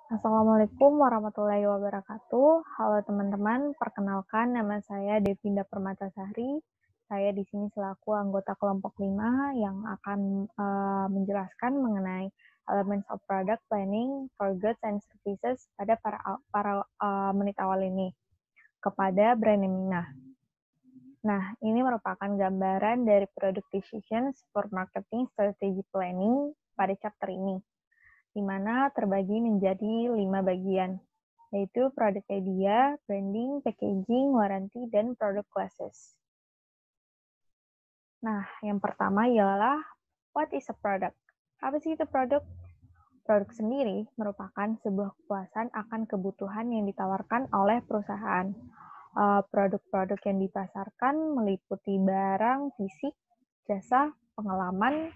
Assalamualaikum warahmatullahi wabarakatuh. Halo teman-teman, perkenalkan nama saya Devinda Permatasari. Saya di sini selaku anggota kelompok 5 yang akan menjelaskan mengenai Elements of Product Planning for Goods and Services pada menit awal ini kepada brand Emina. Nah, ini merupakan gambaran dari Product Decisions for Marketing Strategy Planning pada chapter ini, di mana terbagi menjadi 5 bagian, yaitu product idea, branding, packaging, warranty, dan product classes. Nah, yang pertama ialah what is a product? Apa sih itu produk? Produk sendiri merupakan sebuah kepuasan akan kebutuhan yang ditawarkan oleh perusahaan. Produk-produk yang dipasarkan meliputi barang, fisik, jasa, pengalaman,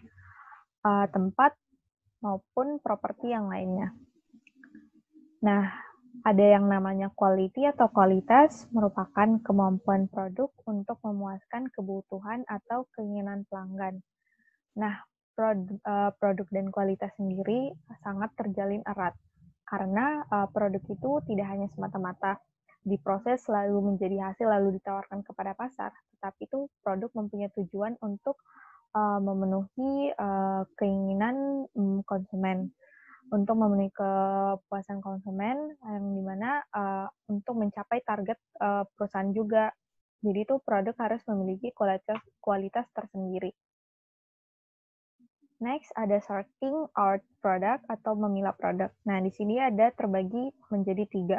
tempat, maupun properti yang lainnya. Nah, ada yang namanya quality atau kualitas, merupakan kemampuan produk untuk memuaskan kebutuhan atau keinginan pelanggan. Nah, produk dan kualitas sendiri sangat terjalin erat, karena produk itu tidak hanya semata-mata diproses lalu menjadi hasil lalu ditawarkan kepada pasar, tetapi itu produk mempunyai tujuan untuk memenuhi keinginan konsumen, untuk memenuhi kepuasan konsumen yang dimana untuk mencapai target perusahaan juga. Jadi itu produk harus memiliki kualitas tersendiri. Next, ada sorting out product atau memilah produk. Nah, di sini ada terbagi menjadi 3.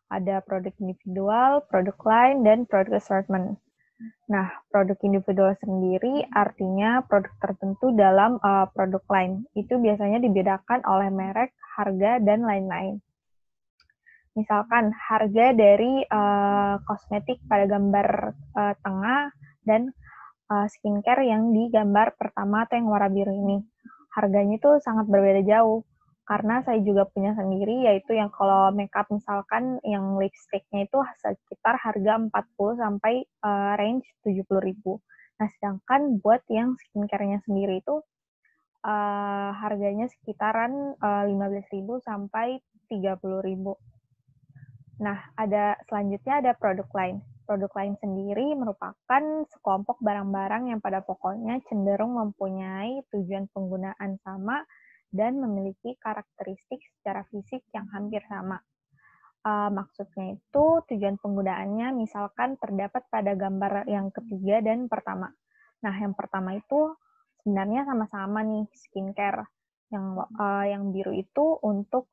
Ada produk individual, produk line, dan produk assortment. Nah, produk individual sendiri artinya produk tertentu dalam produk line. Itu biasanya dibedakan oleh merek, harga, dan lain-lain. Misalkan harga dari kosmetik pada gambar tengah dan skincare yang di gambar pertama atau yang warna biru ini. Harganya itu sangat berbeda jauh. Karena saya juga punya sendiri, yaitu yang kalau makeup misalkan yang lipstiknya itu sekitar harga 40 sampai range 70.000. Nah, sedangkan buat yang skincare-nya sendiri itu harganya sekitaran 15.000 sampai 30.000. Nah, selanjutnya ada produk line. Produk lain sendiri merupakan sekelompok barang-barang yang pada pokoknya cenderung mempunyai tujuan penggunaan sama dan memiliki karakteristik secara fisik yang hampir sama. Maksudnya itu tujuan penggunaannya misalkan terdapat pada gambar yang ketiga dan pertama. Nah, yang pertama itu sebenarnya sama-sama nih skincare. Yang biru itu untuk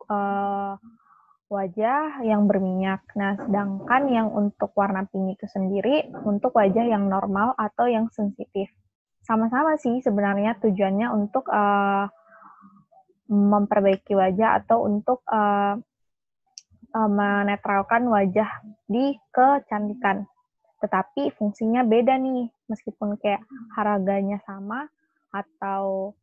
wajah yang berminyak. Nah, sedangkan yang untuk warna pink itu sendiri untuk wajah yang normal atau yang sensitif. Sama-sama sih sebenarnya tujuannya untuk memperbaiki wajah atau untuk menetralkan wajah di kecantikan. Tetapi fungsinya beda nih, meskipun kayak harganya sama atau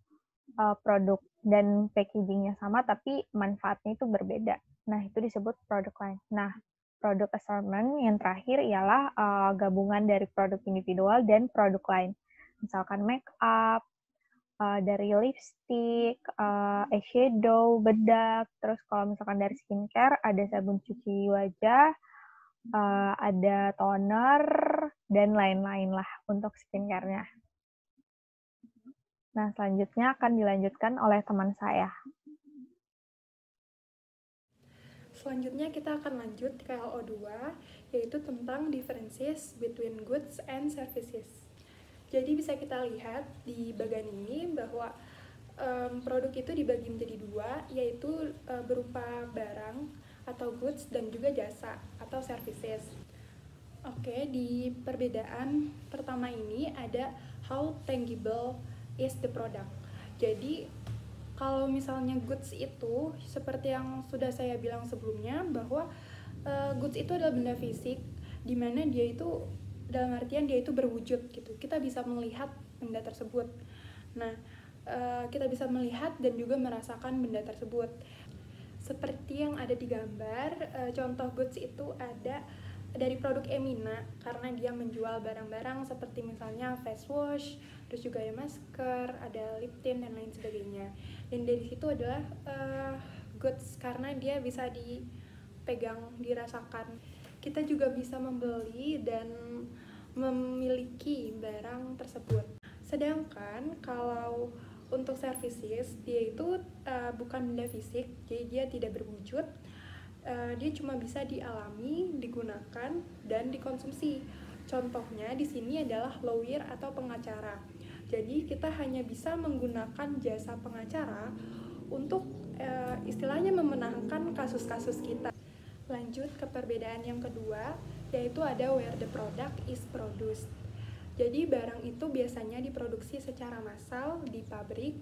produk dan packagingnya sama, tapi manfaatnya itu berbeda. Nah, itu disebut produk line. Nah, produk assortment yang terakhir ialah gabungan dari produk individual dan produk line. Misalkan make up, dari lipstick, eyeshadow, bedak, terus kalau misalkan dari skincare ada sabun cuci wajah, ada toner, dan lain-lain lah untuk skincare-nya. Nah, selanjutnya akan dilanjutkan oleh teman saya. Selanjutnya kita akan lanjut ke LO2, yaitu tentang differences between goods and services. Jadi bisa kita lihat di bagian ini bahwa produk itu dibagi menjadi 2, yaitu berupa barang atau goods dan juga jasa atau services. Oke, di perbedaan pertama ini ada how tangible is the product. Jadi kalau misalnya goods itu seperti yang sudah saya bilang sebelumnya bahwa goods itu adalah benda fisik di mana dia itu dalam artian dia itu berwujud gitu. Kita bisa melihat benda tersebut. Nah, kita bisa melihat dan juga merasakan benda tersebut. Seperti yang ada di gambar, contoh goods itu ada dari produk Emina karena dia menjual barang-barang seperti misalnya face wash, terus juga ada masker, ada lip tint dan lain sebagainya. Dan dari situ adalah goods karena dia bisa dipegang, dirasakan. Kita juga bisa membeli dan memiliki barang tersebut. Sedangkan kalau untuk services, dia itu bukan benda fisik, jadi dia tidak berwujud. Dia cuma bisa dialami, digunakan, dan dikonsumsi. Contohnya di sini adalah lawyer atau pengacara. Jadi kita hanya bisa menggunakan jasa pengacara untuk istilahnya memenangkan kasus-kasus kita. Lanjut ke perbedaan yang kedua, yaitu ada where the product is produced. Jadi barang itu biasanya diproduksi secara massal di pabrik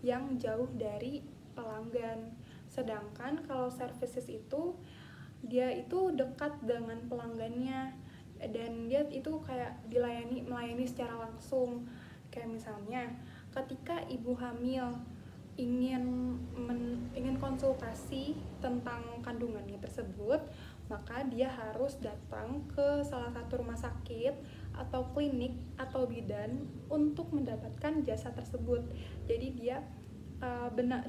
yang jauh dari pelanggan. Sedangkan kalau services itu, dia itu dekat dengan pelanggannya dan dia itu kayak melayani secara langsung. Kayak misalnya ketika ibu hamil ingin konsultasi tentang kandungannya tersebut, maka dia harus datang ke salah satu rumah sakit atau klinik atau bidan untuk mendapatkan jasa tersebut. Jadi dia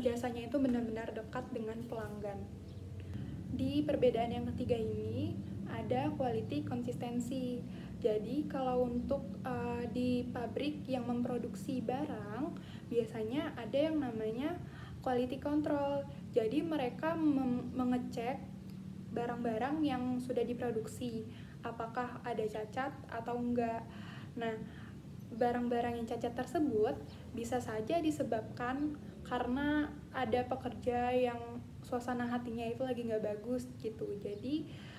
jasanya itu benar-benar dekat dengan pelanggan. Di perbedaan yang ketiga ini ada quality konsistensi. Jadi kalau untuk di pabrik yang memproduksi barang, biasanya ada yang namanya quality control. Jadi mereka mengecek barang-barang yang sudah diproduksi, apakah ada cacat atau enggak. Nah, barang-barang yang cacat tersebut bisa saja disebabkan karena ada pekerja yang suasana hatinya itu lagi nggak bagus gitu. Jadi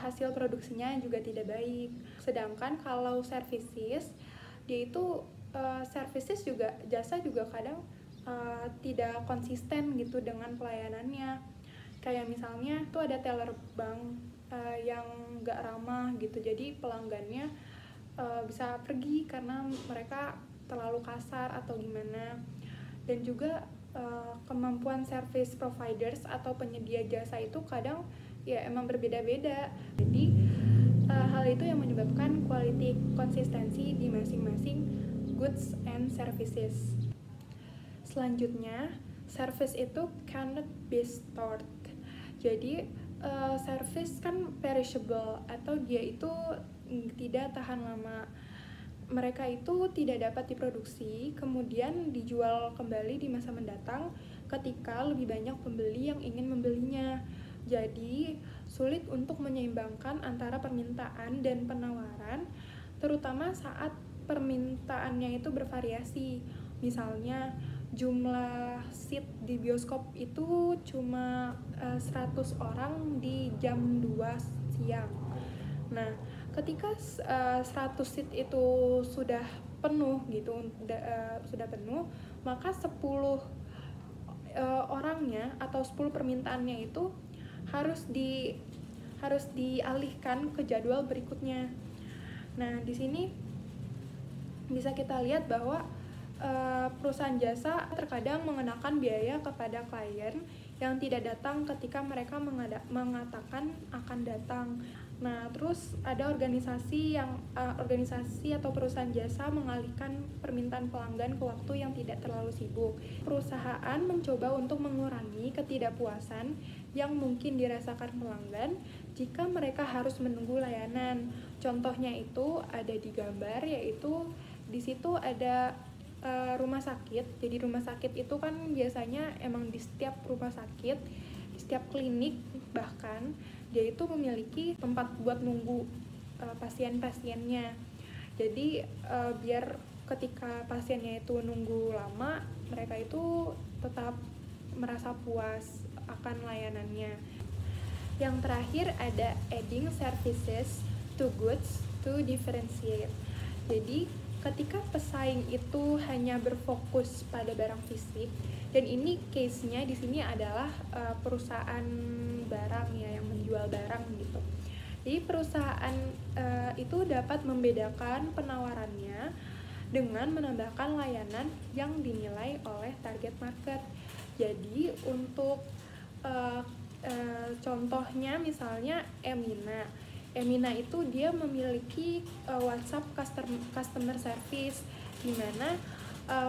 hasil produksinya juga tidak baik. Sedangkan kalau services, dia itu services juga, jasa juga kadang tidak konsisten gitu dengan pelayanannya. Kayak misalnya tuh ada teller bank yang nggak ramah gitu, jadi pelanggannya bisa pergi karena mereka terlalu kasar atau gimana. Dan juga kemampuan service providers atau penyedia jasa itu kadang ya emang berbeda-beda. Jadi hal itu yang menyebabkan quality konsistensi di masing-masing goods and services. Selanjutnya, service itu cannot be stored. Jadi service kan perishable atau dia itu tidak tahan lama. Mereka itu tidak dapat diproduksi kemudian dijual kembali di masa mendatang ketika lebih banyak pembeli yang ingin membelinya. Jadi sulit untuk menyeimbangkan antara permintaan dan penawaran, terutama saat permintaannya itu bervariasi. Misalnya jumlah seat di bioskop itu cuma 100 orang di jam 2 siang. Nah, ketika 100 seat itu sudah penuh gitu, sudah penuh, maka 10 orangnya atau 10 permintaannya itu harus dialihkan ke jadwal berikutnya. Nah, di sini bisa kita lihat bahwa perusahaan jasa terkadang mengenakan biaya kepada klien yang tidak datang ketika mereka mengatakan akan datang. Nah, terus ada organisasi atau perusahaan jasa mengalihkan permintaan pelanggan ke waktu yang tidak terlalu sibuk. Perusahaan mencoba untuk mengurangi ketidakpuasan yang mungkin dirasakan pelanggan jika mereka harus menunggu layanan. Contohnya itu ada di gambar, yaitu di situ ada rumah sakit. Jadi rumah sakit itu kan biasanya emang di setiap rumah sakit, di setiap klinik bahkan dia itu memiliki tempat buat nunggu pasien-pasiennya. Jadi biar ketika pasiennya itu nunggu lama, mereka itu tetap merasa puas akan layanannya. Yang terakhir ada adding services to goods to differentiate. Jadi ketika pesaing itu hanya berfokus pada barang fisik, dan ini case-nya di sini adalah perusahaan barang ya, yang menjual barang gitu. Jadi perusahaan itu dapat membedakan penawarannya dengan menambahkan layanan yang dinilai oleh target market. Jadi untuk contohnya misalnya Emina itu dia memiliki WhatsApp customer service, di mana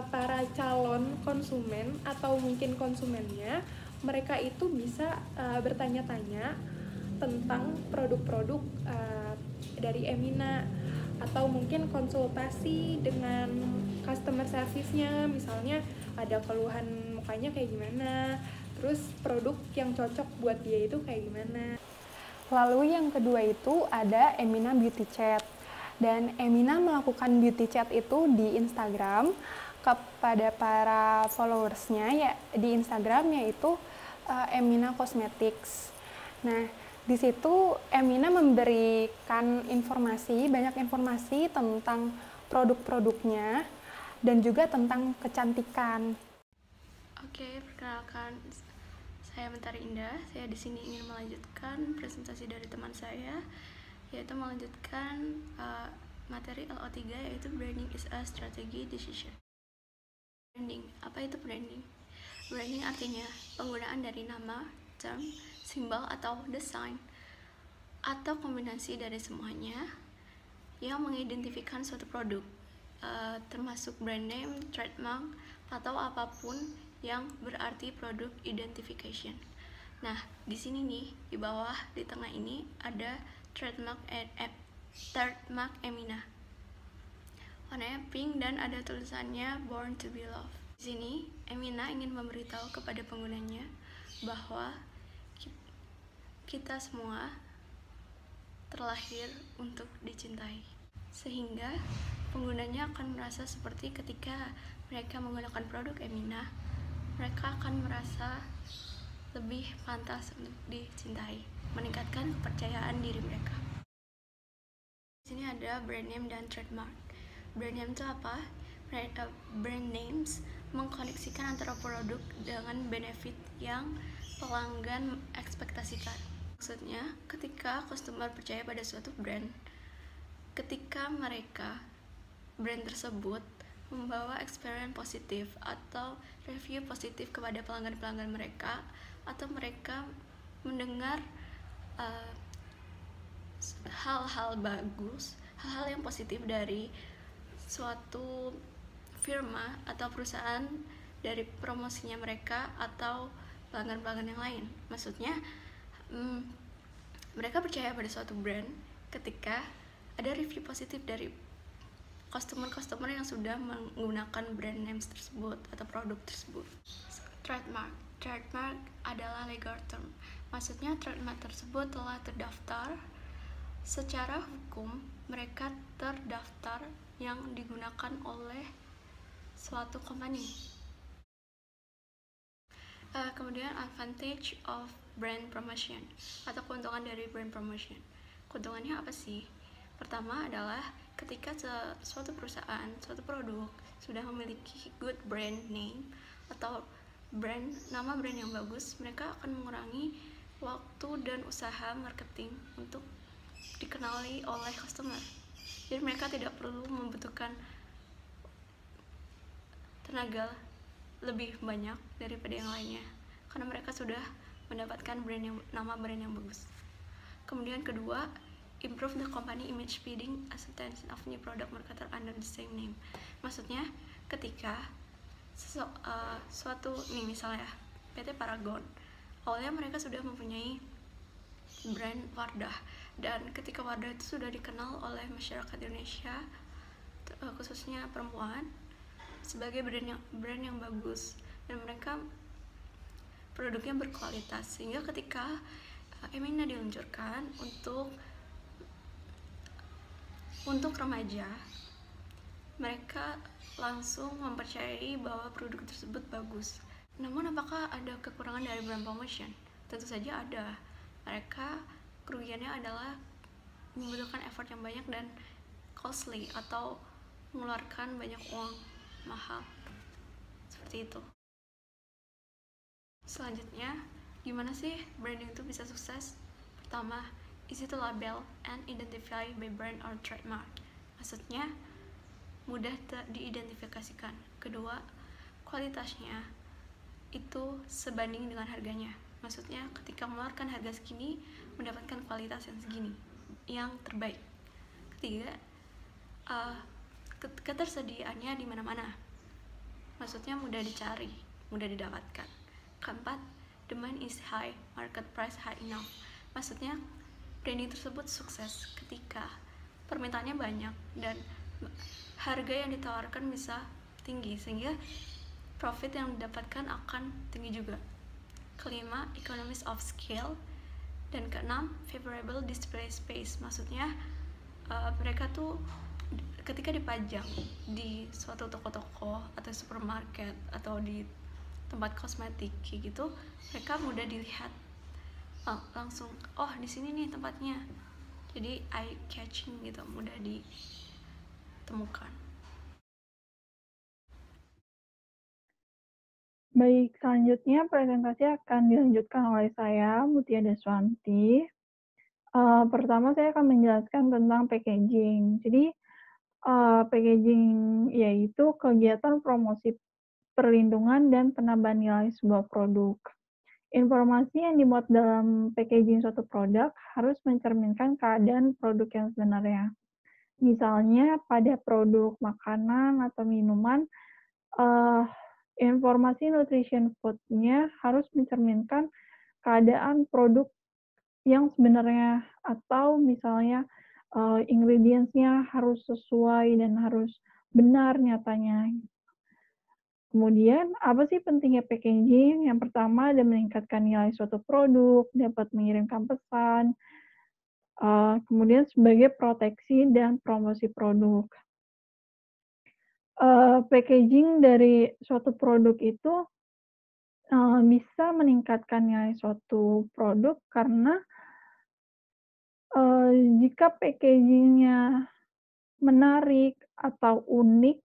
para calon konsumen atau mungkin konsumennya mereka itu bisa bertanya-tanya tentang produk-produk dari Emina, atau mungkin konsultasi dengan customer service-nya, misalnya ada keluhan mukanya kayak gimana, terus produk yang cocok buat dia itu kayak gimana. Lalu yang kedua itu ada Emina Beauty Chat. Dan Emina melakukan beauty chat itu di Instagram kepada para followersnya ya di Instagram, yaitu Emina Cosmetics. Nah, di situ Emina memberikan banyak informasi tentang produk-produknya dan juga tentang kecantikan. Oke, perkenalkan, saya Mentari Indah. Saya di sini ingin melanjutkan presentasi dari teman saya, yaitu melanjutkan materi LO3, yaitu Branding is a Strategy Decision. Branding, apa itu branding? Branding artinya penggunaan dari nama, term, simbol atau desain, atau kombinasi dari semuanya yang mengidentifikasikan suatu produk, termasuk brand name, trademark, atau apapun yang berarti produk identification. Nah, di sini nih, di bawah, di tengah ini ada trademark Emina. Warnanya pink dan ada tulisannya Born to be Loved. Di sini, Emina ingin memberitahu kepada penggunanya bahwa kita semua terlahir untuk dicintai. Sehingga penggunanya akan merasa seperti ketika mereka menggunakan produk Emina, mereka akan merasa lebih pantas untuk dicintai, meningkatkan kepercayaan diri mereka. Di sini ada brand name dan trademark. Brand name itu apa? Brand names mengkoneksikan antara produk dengan benefit yang pelanggan ekspektasikan. Maksudnya, ketika customer percaya pada suatu brand, ketika brand tersebut membawa experience positif atau review positif kepada pelanggan-pelanggan mereka, atau mereka mendengar hal-hal bagus, hal-hal yang positif dari suatu firma atau perusahaan dari promosinya mereka atau pelanggan-pelanggan yang lain. Maksudnya, mereka percaya pada suatu brand ketika ada review positif dari customer yang sudah menggunakan brand names tersebut atau produk tersebut. Trademark adalah legal term. Maksudnya trademark tersebut telah terdaftar secara hukum, mereka terdaftar yang digunakan oleh suatu company. Kemudian advantage of brand promotion atau keuntungan dari brand promotion. Keuntungannya apa sih? Pertama adalah ketika suatu perusahaan, suatu produk sudah memiliki good brand name atau nama brand yang bagus, mereka akan mengurangi waktu dan usaha marketing untuk dikenali oleh customer. Jadi mereka tidak perlu membutuhkan tenaga lebih banyak daripada yang lainnya karena mereka sudah mendapatkan nama brand yang bagus. Kemudian kedua, improve the company image, speeding acceptance of new product marketer under the same name. Maksudnya ketika suatu nih misalnya PT Paragon, awalnya mereka sudah mempunyai brand Wardah, dan ketika Wardah itu sudah dikenal oleh masyarakat Indonesia, khususnya perempuan, sebagai brand yang bagus, dan mereka produknya berkualitas, sehingga ketika Emina diluncurkan untuk remaja, mereka langsung mempercayai bahwa produk tersebut bagus. Namun apakah ada kekurangan dari brand promotion? Tentu saja ada. Mereka kerugiannya adalah membutuhkan effort yang banyak dan costly atau mengeluarkan banyak uang mahal. Seperti itu. Selanjutnya, gimana sih branding itu bisa sukses? Pertama, easy to label and identify by brand or trademark. Maksudnya, mudah diidentifikasikan. Kedua, kualitasnya itu sebanding dengan harganya. Maksudnya, ketika mengeluarkan harga segini, mendapatkan kualitas yang segini, yang terbaik. Ketiga, ketersediaannya di mana-mana. Maksudnya mudah dicari, mudah didapatkan. Keempat, demand is high, market price high enough. Maksudnya branding tersebut sukses ketika permintaannya banyak dan harga yang ditawarkan bisa tinggi, sehingga profit yang didapatkan akan tinggi juga. Kelima, economies of scale. Dan keenam, favorable display space. Maksudnya mereka tuh ketika dipajang di suatu toko-toko atau supermarket atau di tempat kosmetik kayak gitu, mereka mudah dilihat, langsung di sini nih tempatnya, jadi eye catching gitu, mudah ditemukan. Baik, selanjutnya presentasi akan dilanjutkan oleh saya, Mutia Deswanti. Pertama saya akan menjelaskan tentang packaging. Jadi, packaging yaitu kegiatan promosi perlindungan dan penambahan nilai sebuah produk. Informasi yang dimuat dalam packaging suatu produk harus mencerminkan keadaan produk yang sebenarnya. Misalnya pada produk makanan atau minuman, informasi nutrition food-nya harus mencerminkan keadaan produk yang sebenarnya, atau misalnya ingredients-nya harus sesuai dan harus benar nyatanya. Kemudian, apa sih pentingnya packaging? Yang pertama, ada meningkatkan nilai suatu produk, dapat mengirimkan pesan, kemudian sebagai proteksi dan promosi produk. Packaging dari suatu produk itu bisa meningkatkan nilai suatu produk karena jika packaging-nya menarik atau unik,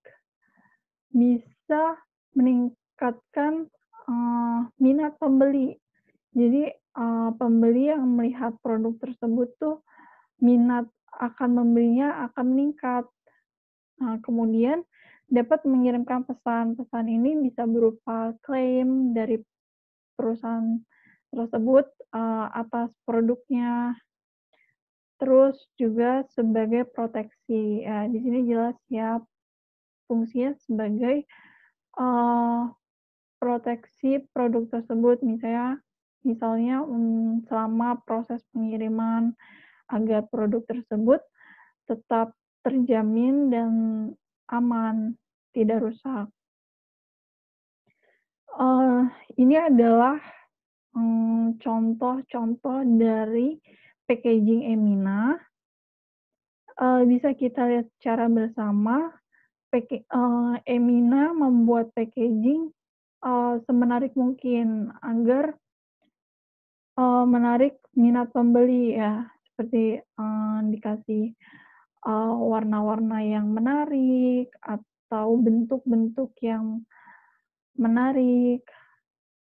bisa meningkatkan minat pembeli. Jadi, pembeli yang melihat produk tersebut tuh minat akan membelinya akan meningkat. Kemudian dapat mengirimkan pesan. Pesan ini bisa berupa klaim dari perusahaan tersebut atas produknya, terus juga sebagai proteksi. Di sini jelas ya fungsinya sebagai proteksi produk tersebut, misalnya selama proses pengiriman agar produk tersebut tetap terjamin dan aman, tidak rusak. Ini adalah contoh-contoh dari packaging Emina. Bisa kita lihat secara bersama, Emina membuat packaging semenarik mungkin agar menarik minat pembeli ya, seperti dikasih warna-warna yang menarik atau bentuk-bentuk yang menarik.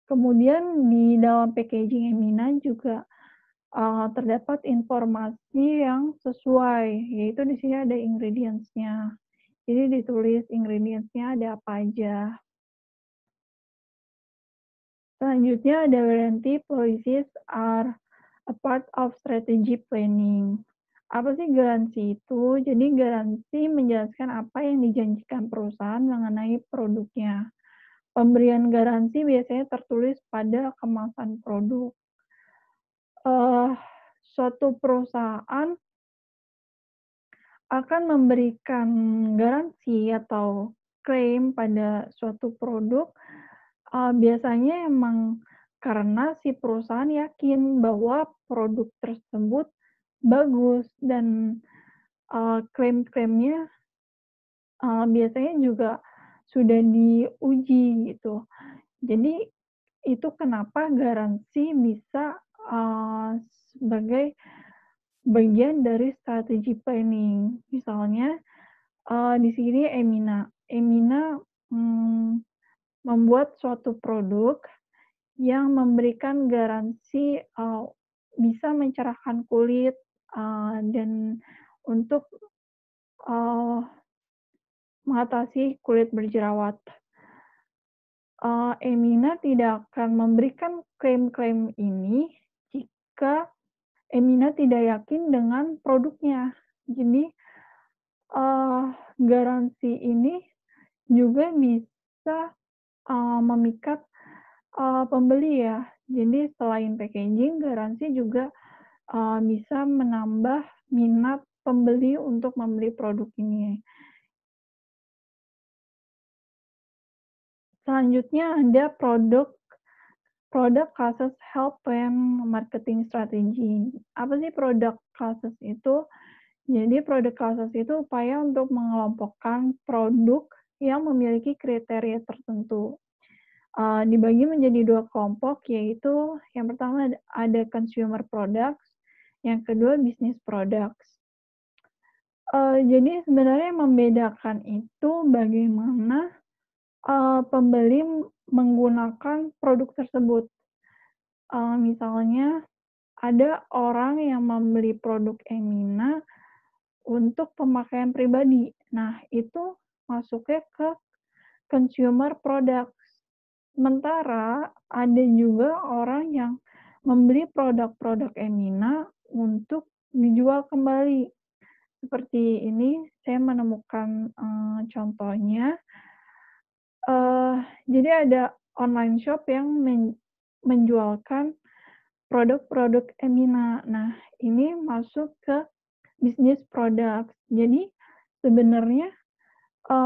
Kemudian di dalam packaging Emina juga terdapat informasi yang sesuai, yaitu di sini ada ingredients-nya. Jadi ditulis ingredients-nya ada apa aja. Selanjutnya ada warranty policies are a part of strategy planning. Apa sih garansi itu? Jadi garansi menjelaskan apa yang dijanjikan perusahaan mengenai produknya. Pemberian garansi biasanya tertulis pada kemasan produk. Suatu perusahaan akan memberikan garansi atau klaim pada suatu produk, biasanya emang karena si perusahaan yakin bahwa produk tersebut bagus dan klaim-klaimnya biasanya juga sudah diuji gitu. Jadi itu kenapa garansi bisa sebagai bagian dari strategi planning. Misalnya di sini Emina membuat suatu produk yang memberikan garansi bisa mencerahkan kulit dan untuk mengatasi kulit berjerawat. Emina tidak akan memberikan klaim-klaim ini jika Emina tidak yakin dengan produknya. Jadi, garansi ini juga bisa memikat Pembeli ya. Jadi selain packaging, garansi juga bisa menambah minat pembeli untuk membeli produk ini. Selanjutnya ada product classes help plan marketing strategy. Apa sih product classes itu? Jadi product classes itu upaya untuk mengelompokkan produk yang memiliki kriteria tertentu. Dibagi menjadi 2 kelompok, yaitu yang pertama ada consumer products, yang kedua business products. Jadi sebenarnya yang membedakan itu bagaimana pembeli menggunakan produk tersebut. Misalnya ada orang yang membeli produk Emina untuk pemakaian pribadi. Nah, itu masuknya ke consumer products. Sementara ada juga orang yang membeli produk-produk Emina untuk dijual kembali. Seperti ini, saya menemukan contohnya. Jadi ada online shop yang menjualkan produk-produk Emina. Nah, ini masuk ke business products. Jadi sebenarnya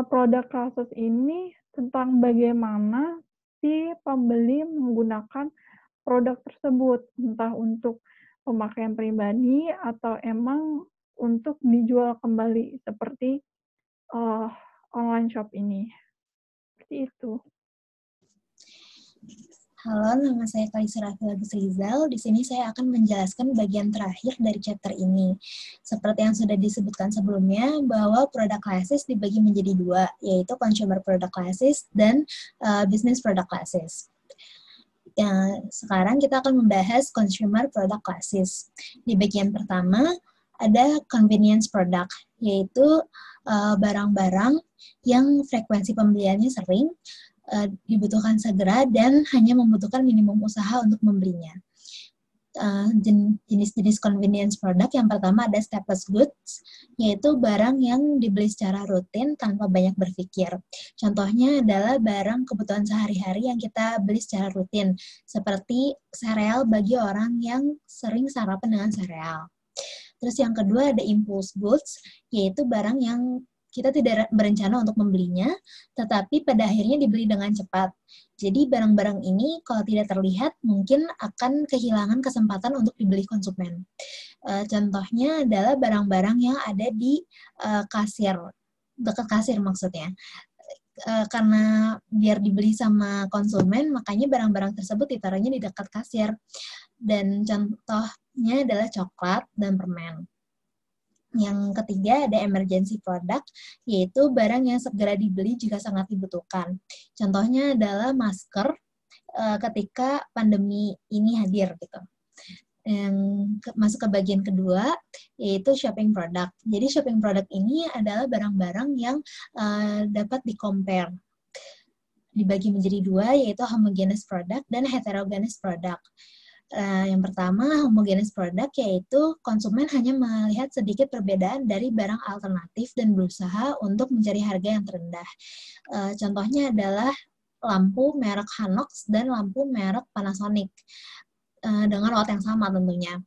product classes ini tentang bagaimana si pembeli menggunakan produk tersebut, entah untuk pemakaian pribadi atau emang untuk dijual kembali seperti online shop ini. Seperti itu. Halo, nama saya Kalisa Rafil Agus Rizal. Di sini saya akan menjelaskan bagian terakhir dari chapter ini. Seperti yang sudah disebutkan sebelumnya, bahwa product classes dibagi menjadi 2, yaitu consumer product classes dan business product classes. Sekarang kita akan membahas consumer product classes. Di bagian pertama, ada convenience product, yaitu barang-barang yang frekuensi pembeliannya sering, dibutuhkan segera, dan hanya membutuhkan minimum usaha untuk membelinya. Jenis-jenis convenience product yang pertama ada staples goods, yaitu barang yang dibeli secara rutin tanpa banyak berpikir. Contohnya adalah barang kebutuhan sehari-hari yang kita beli secara rutin, seperti sereal bagi orang yang sering sarapan dengan sereal. Terus yang kedua ada impulse goods, yaitu barang yang kita tidak berencana untuk membelinya, tetapi pada akhirnya dibeli dengan cepat. Jadi barang-barang ini kalau tidak terlihat mungkin akan kehilangan kesempatan untuk dibeli konsumen. Contohnya adalah barang-barang yang ada di kasir, dekat kasir maksudnya. Karena biar dibeli sama konsumen, makanya barang-barang tersebut ditaruhnya di dekat kasir. Dan contohnya adalah coklat dan permen. Yang ketiga ada emergency product, yaitu barang yang segera dibeli jika sangat dibutuhkan. Contohnya adalah masker ketika pandemi ini hadir gitu. Yang masuk ke bagian kedua, yaitu shopping product. Jadi shopping product ini adalah barang-barang yang dapat di-compare. Dibagi menjadi 2, yaitu homogeneous product dan heterogeneous product. Yang pertama, homogeneous product, yaitu konsumen hanya melihat sedikit perbedaan dari barang alternatif dan berusaha untuk mencari harga yang terendah. Contohnya adalah lampu merek Hanox dan lampu merek Panasonic dengan watt yang sama tentunya.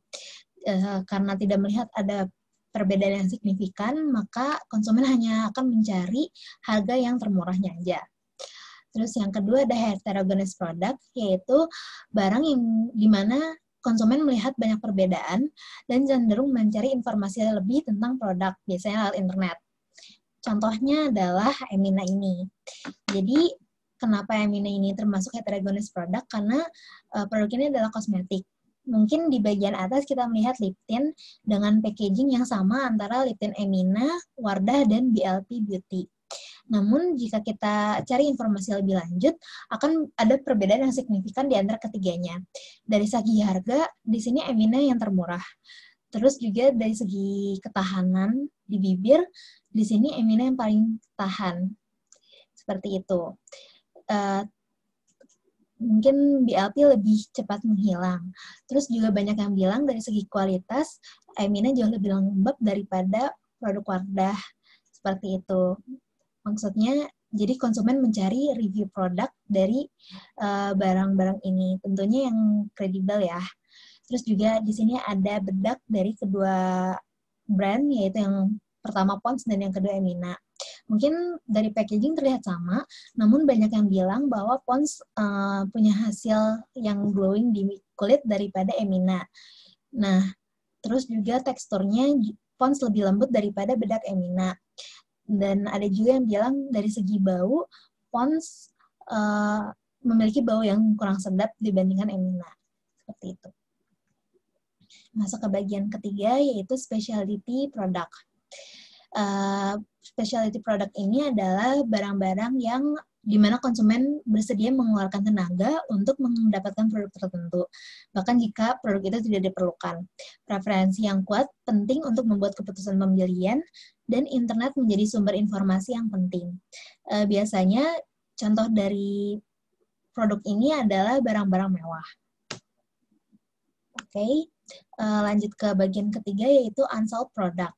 Karena tidak melihat ada perbedaan yang signifikan, maka konsumen hanya akan mencari harga yang termurahnya aja. Terus yang kedua ada heterogeneous product, yaitu barang yang dimana konsumen melihat banyak perbedaan dan cenderung mencari informasi lebih tentang produk, biasanya lewat internet. Contohnya adalah Emina ini. Jadi kenapa Emina ini termasuk heterogeneous product? Karena produk ini adalah kosmetik. Mungkin di bagian atas kita melihat lip tint dengan packaging yang sama antara lip tint Emina, Wardah, dan BLP Beauty. Namun, jika kita cari informasi lebih lanjut, akan ada perbedaan yang signifikan di antara ketiganya. Dari segi harga, di sini Emina yang termurah. Terus juga dari segi ketahanan di bibir, di sini Emina yang paling tahan. Seperti itu. Mungkin BLP lebih cepat menghilang. Terus juga banyak yang bilang dari segi kualitas, Emina jauh lebih lembab daripada produk Wardah. Seperti itu. Maksudnya Jadi konsumen mencari review produk dari barang-barang ini, tentunya yang kredibel ya. Terus juga di sini ada bedak dari kedua brand, yaitu yang pertama Pond's dan yang kedua Emina. Mungkin dari packaging terlihat sama, namun banyak yang bilang bahwa Pond's punya hasil yang glowing di kulit daripada Emina. Nah, terus juga teksturnya Pond's lebih lembut daripada bedak Emina. Dan ada juga yang bilang dari segi bau, Pond's memiliki bau yang kurang sedap dibandingkan Emina. Seperti itu. Masuk ke bagian ketiga, yaitu specialty product. Specialty product ini adalah barang-barang yang di mana konsumen bersedia mengeluarkan tenaga untuk mendapatkan produk tertentu, bahkan jika produk itu tidak diperlukan. Preferensi yang kuat penting untuk membuat keputusan pembelian, dan internet menjadi sumber informasi yang penting. Biasanya contoh dari produk ini adalah barang-barang mewah. Oke, lanjut ke bagian ketiga, yaitu unsold product.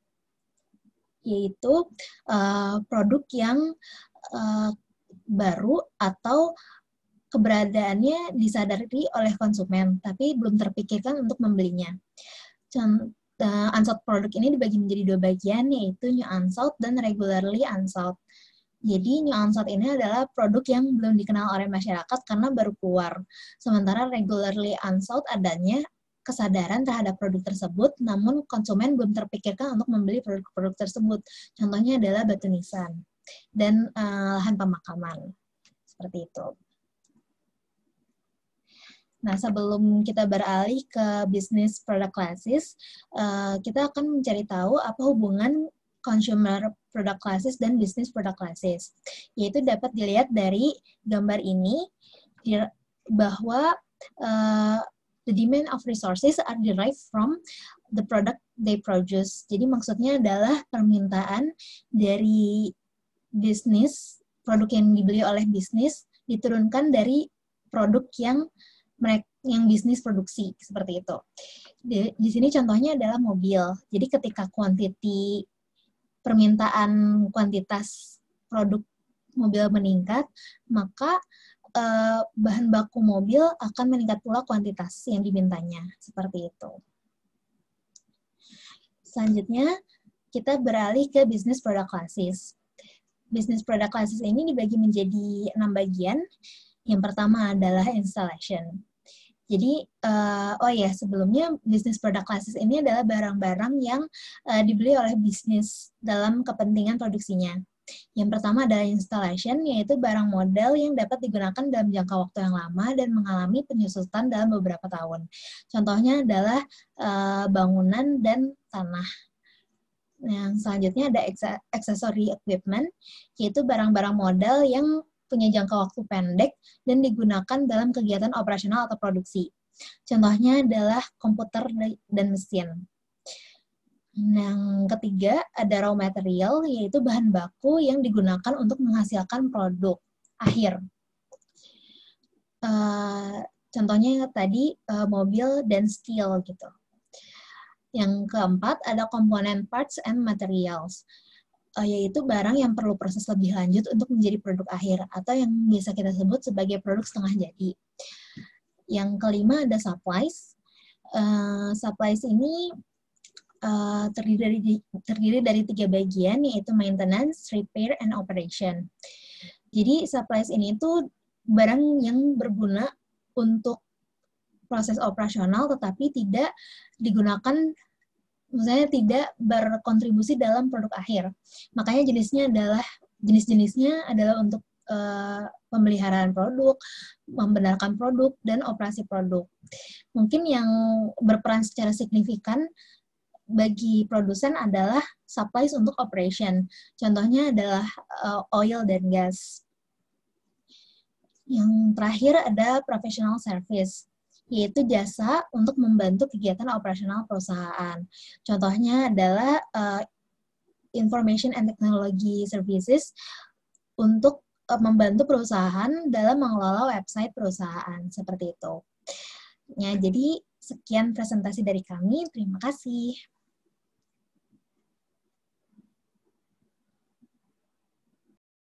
Yaitu produk yang baru atau keberadaannya disadari oleh konsumen, tapi belum terpikirkan untuk membelinya. Unsold produk ini dibagi menjadi dua bagian, yaitu new unsold dan regularly unsold. Jadi new unsold ini adalah produk yang belum dikenal oleh masyarakat karena baru keluar. Sementara regularly unsold adanya kesadaran terhadap produk tersebut, namun konsumen belum terpikirkan untuk membeli produk-produk tersebut. Contohnya adalah batu nisan dan lahan pemakaman. Seperti itu. Nah, sebelum kita beralih ke business product classes, kita akan mencari tahu apa hubungan consumer product classes dan business product classes. Yaitu dapat dilihat dari gambar ini, bahwa the demand of resources are derived from the product they produce. Jadi maksudnya adalah permintaan dari bisnis, produk yang dibeli oleh bisnis diturunkan dari produk yang bisnis produksi, seperti itu. Di sini contohnya adalah mobil. Jadi ketika permintaan kuantitas produk mobil meningkat, maka bahan baku mobil akan meningkat pula kuantitas yang dimintanya, seperti itu. Selanjutnya, kita beralih ke business product classes. Business product classes ini dibagi menjadi 6 bagian. Yang pertama adalah installation. Jadi, sebelumnya business product classes ini adalah barang-barang yang dibeli oleh bisnis dalam kepentingan produksinya. Yang pertama adalah installation, yaitu barang model yang dapat digunakan dalam jangka waktu yang lama dan mengalami penyusutan dalam beberapa tahun. Contohnya adalah bangunan dan tanah. Yang selanjutnya ada accessory equipment, yaitu barang-barang modal yang punya jangka waktu pendek dan digunakan dalam kegiatan operasional atau produksi. Contohnya adalah komputer dan mesin. Yang ketiga ada raw material, yaitu bahan baku yang digunakan untuk menghasilkan produk akhir. Contohnya tadi mobil dan steel gitu. Yang keempat ada komponen parts and materials, yaitu barang yang perlu proses lebih lanjut untuk menjadi produk akhir, atau yang biasa kita sebut sebagai produk setengah jadi. Yang kelima ada supplies. Supplies ini terdiri dari 3 bagian, yaitu maintenance, repair, and operation. Jadi supplies ini tuh barang yang berguna untuk proses operasional, tetapi tidak digunakan, misalnya tidak berkontribusi dalam produk akhir. Makanya jenis-jenisnya adalah untuk pemeliharaan produk, membenarkan produk, dan operasi produk. Mungkin yang berperan secara signifikan bagi produsen adalah supplies untuk operation. Contohnya adalah oil dan gas. Yang terakhir ada professional service, yaitu jasa untuk membantu kegiatan operasional perusahaan. Contohnya adalah information and technology services untuk membantu perusahaan dalam mengelola website perusahaan, seperti itu. Ya, jadi sekian presentasi dari kami. Terima kasih.